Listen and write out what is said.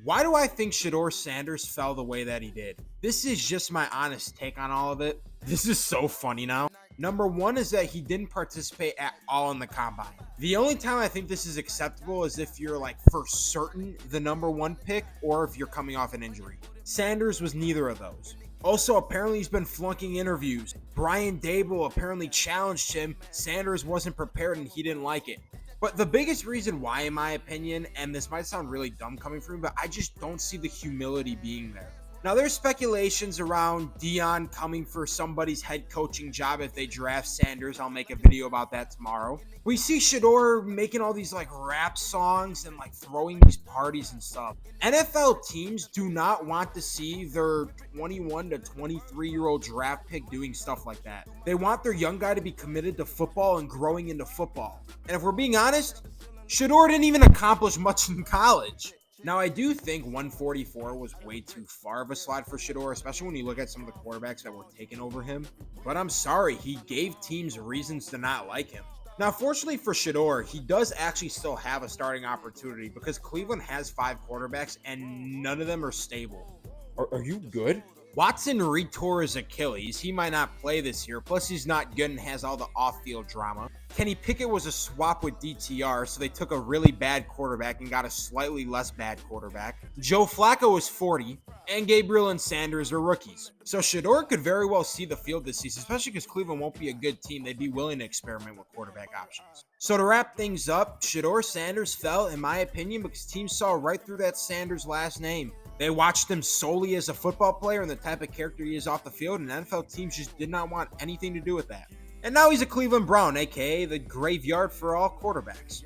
Why do I think Shedeur Sanders fell the way that he did? This is just my honest take on all of it. This is so funny now. Number one is that he didn't participate at all in the combine. The only time I think this is acceptable is if you're like for certain the number one pick or if you're coming off an injury. Sanders was neither of those. Also, apparently he's been flunking interviews. Brian Dable apparently challenged him. Sanders wasn't prepared and he didn't like it. But the biggest reason why, in my opinion, and this might sound really dumb coming from me, but I just don't see the humility being there. Now, there's speculations around Dion coming for somebody's head coaching job if they draft Sanders. I'll make a video about that tomorrow. We see Shedeur making all these like rap songs and like throwing these parties and stuff. NFL teams do not want to see their 21 to 23-year-old draft pick doing stuff like that. They want their young guy to be committed to football and growing into football. And if we're being honest, Shedeur didn't even accomplish much in college. Now, I do think 144 was way too far of a slot for Shedeur, especially when you look at some of the quarterbacks that were taken over him. But I'm sorry, he gave teams reasons to not like him. Now, fortunately for Shedeur, he does actually still have a starting opportunity because Cleveland has 5 quarterbacks and none of them are stable. Are you good? Watson retore his Achilles. He might not play this year. Plus, he's not good and has all the off-field drama. Kenny Pickett was a swap with DTR, so they took a really bad quarterback and got a slightly less bad quarterback. Joe Flacco is 40, and Gabriel and Sanders are rookies. So Shedeur could very well see the field this season, especially because Cleveland won't be a good team. They'd be willing to experiment with quarterback options. So to wrap things up, Shedeur Sanders fell, in my opinion, because teams saw right through that Sanders last name. They watched him solely as a football player and the type of character he is off the field, and NFL teams just did not want anything to do with that. And now he's a Cleveland Brown, aka the graveyard for all quarterbacks.